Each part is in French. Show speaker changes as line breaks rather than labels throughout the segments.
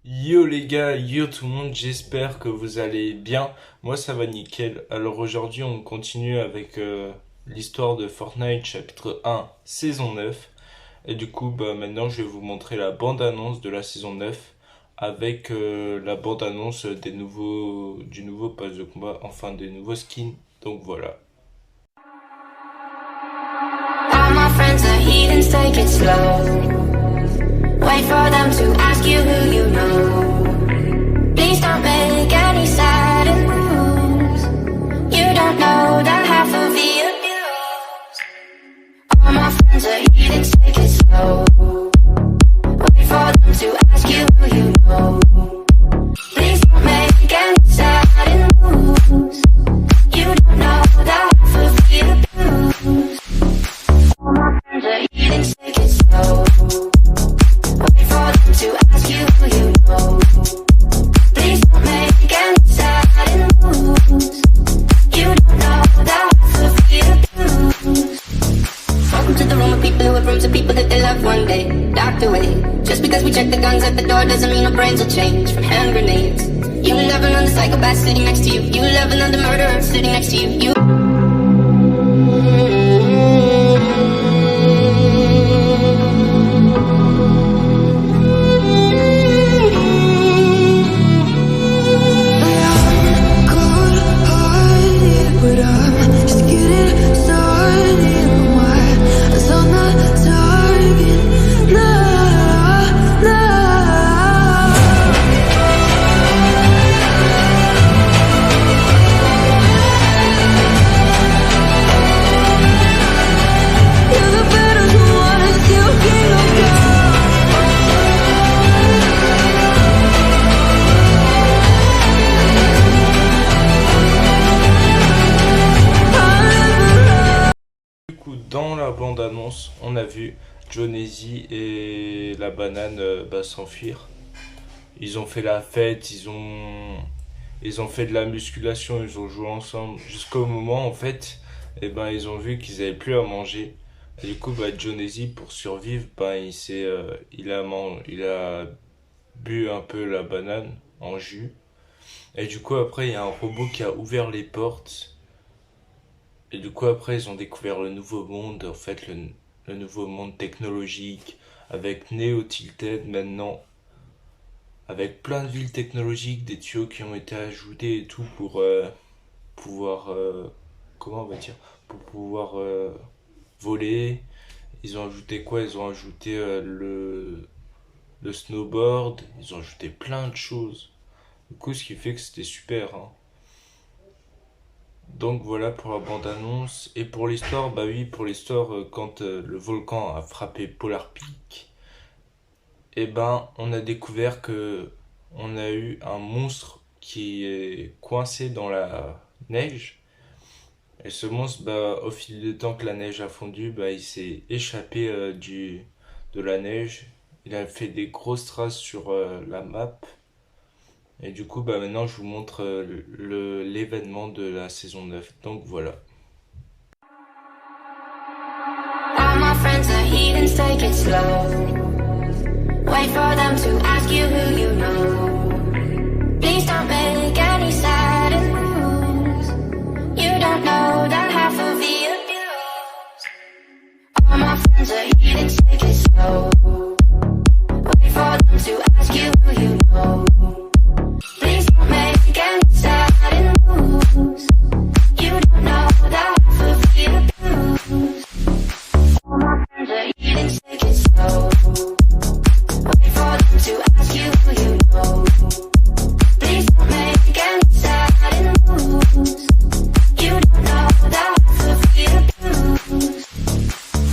Yo les gars, yo tout le monde, j'espère que vous allez bien. Moi ça va nickel. Alors aujourd'hui on continue avec l'histoire de Fortnite chapitre 1 saison 9. Et du coup maintenant je vais vous montrer la bande-annonce de la saison 9 avec la bande-annonce du nouveau pass de combat, enfin des nouveaux skins. Donc voilà.
All my friends are heathens, take it slow. Wait for them to ask you who you know. Please don't make any sudden moves. You don't know the half of the abuse. All my friends are heathens, take it slow. Wait for them to ask you who you know. Please don't make any sudden moves. You don't know the half of the abuse. All my friends are heathens, take it slow. Wait for them to ask you who you know. Please don't make any sudden moves. You don't know the half of the abuse. Welcome to the room of people who have rooms of people that they love one day locked away. Just because we check the guns at the door doesn't mean our brains will change from hand grenades. You love another psychopath sitting next to you. You love another murderer sitting next to you. You
Du coup dans la bande-annonce on a vu Jonesy et la banane s'enfuir. Ils ont fait la fête, ils ont fait de la musculation, ils ont joué ensemble jusqu'au moment en fait, et ils ont vu qu'ils avaient plus à manger. Et du coup, Jonesy pour survivre, il a bu un peu la banane en jus. Et du coup, après, il y a un robot qui a ouvert les portes. Et du coup, après, ils ont découvert le nouveau monde, en fait, le nouveau monde technologique, avec Neo Tilted maintenant, avec plein de villes technologiques, des tuyaux qui ont été ajoutés et tout pour pouvoir, comment on va dire, pour pouvoir voler. Ils ont ajouté quoi? Ils ont ajouté le snowboard, ils ont ajouté plein de choses. Du coup, ce qui fait que c'était super, hein. Donc voilà pour la bande-annonce. Et pour l'histoire, bah oui, pour l'histoire, quand le volcan a frappé Polar Peak, on a découvert que on a eu un monstre qui est coincé dans la neige. Et ce monstre, au fil du temps que la neige a fondu, il s'est échappé de la neige. Il a fait des grosses traces sur la map. Et du coup, maintenant, je vous montre l'événement de la saison 9. Donc voilà.
all my friends are heathens, take it slow. Wait for them to ask you who you know. Please don't make any sudden moves. You don't know the half of the abuse. All my friends are heathens, take it slow. Wait for them to ask you who you know. Please don't make any sudden moves. You don't know the half of the abuse. All my friends are heathens, take it slow. Wait for them to ask you who you know. Please don't make any sudden moves. You don't know the half of the abuse.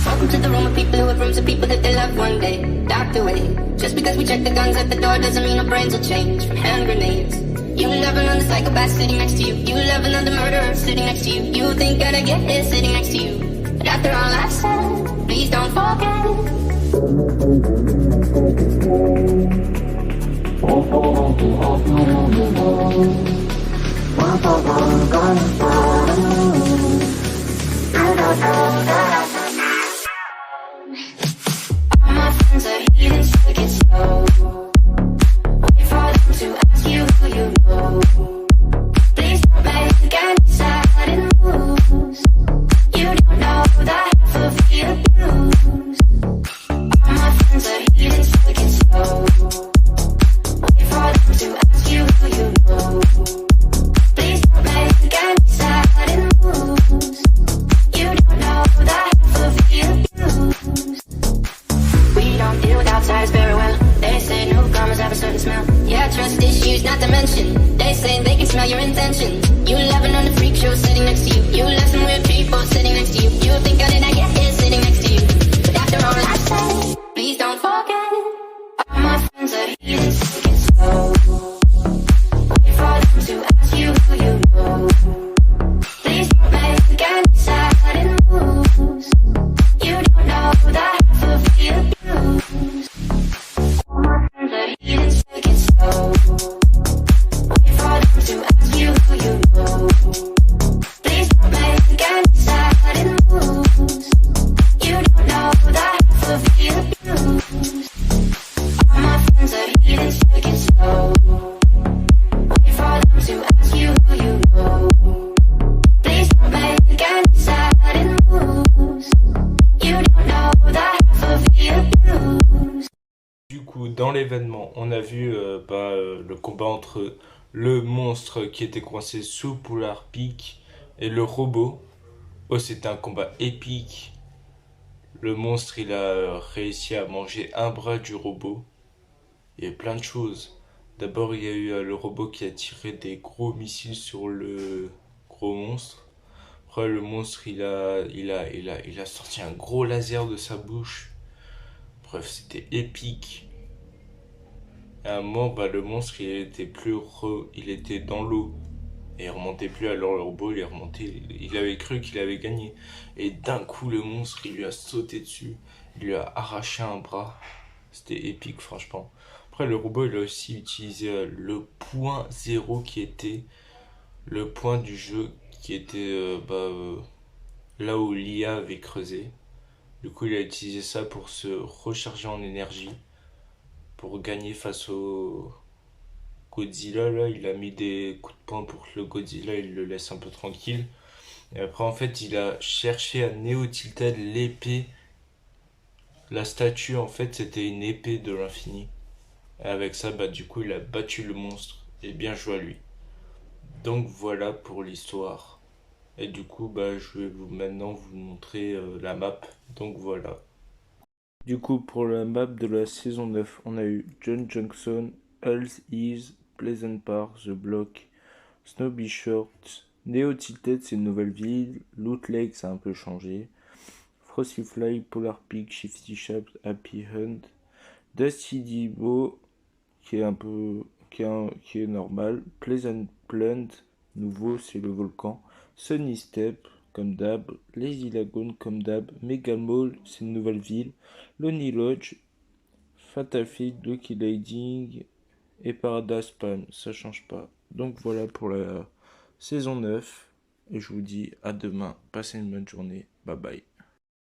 Welcome to the room of people who have rooms of people that they love one day locked away. Just because we check the guns at the door doesn't mean our brains will change from hand grenades. You love another psychopath sitting next to you. You love another murderer sitting next to you. You think that I get it sitting next to you. But after all I've said, please don't forget. All my friends are heathens, take it slow. Wait dimension. They say they can smell your intentions. You laughing on the freak show sitting next to you. You love some weird people sitting next to you. You think I did not get here sitting next to you. But after all I said, please don't forget. All my friends are heathens, take it slow. Wait for them to ask you who you know. Please don't make any sudden moves. You don't know the half of the abuse. All my friends are heathens, take it slow. Wait for them to ask you who you know. Please don't make any sudden moves. You don't know the half of the abuse. All my friends are heathens, take it slow. Wait for them to ask you who you know. Please don't make any sudden moves. You don't know the half of the abuse.
Du coup, dans l'événement, on a vu le combat entre le monstre qui était coincé sous Polar Peak et le robot. Oh, c'était un combat épique. Le monstre, il a réussi à manger un bras du robot. Il y a plein de choses. D'abord, il y a eu le robot qui a tiré des gros missiles sur le gros monstre. Après, le monstre, il a sorti un gros laser de sa bouche. Bref, c'était épique. À un moment, le monstre, il était dans l'eau. Et il remontait plus, alors le robot, il est remonté. Il avait cru qu'il avait gagné. Et d'un coup, le monstre, il lui a sauté dessus. Il lui a arraché un bras. C'était épique, franchement. Après, le robot, il a aussi utilisé le point zéro qui était le point du jeu qui était là où l'IA avait creusé. Du coup, il a utilisé ça pour se recharger en énergie, pour gagner face au Godzilla. Là, il a mis des coups de poing pour que le Godzilla, il le laisse un peu tranquille. Et après, en fait, il a cherché à Neo-Tilted l'épée. La statue, en fait, c'était une épée de l'infini. Et avec ça, du coup, il a battu le monstre. Et bien joué à lui. Donc voilà pour l'histoire. Et du coup, je vais maintenant vous montrer la map. Donc voilà. Du coup, pour la map de la saison 9, on a eu John Junction, Hells Ease, Pleasant Park, The Block, Snowby Short, Neo Tilted, c'est une nouvelle ville, Loot Lake, ça a un peu changé, Frosty Fly, Polar Peak, Shifty Shaft, Happy Hunt, Dusty Depot, qui est normal, Pleasant Plant, nouveau, c'est le volcan, Sunny Step, comme d'hab, Lazy Lagoon, comme d'hab, Mega Mall, c'est une nouvelle ville, Lonely Lodge, Fatal Field, Lucky Landing et Paradise Palm, ça change pas. Donc voilà pour la saison 9, et je vous dis à demain, passez une bonne journée, bye bye.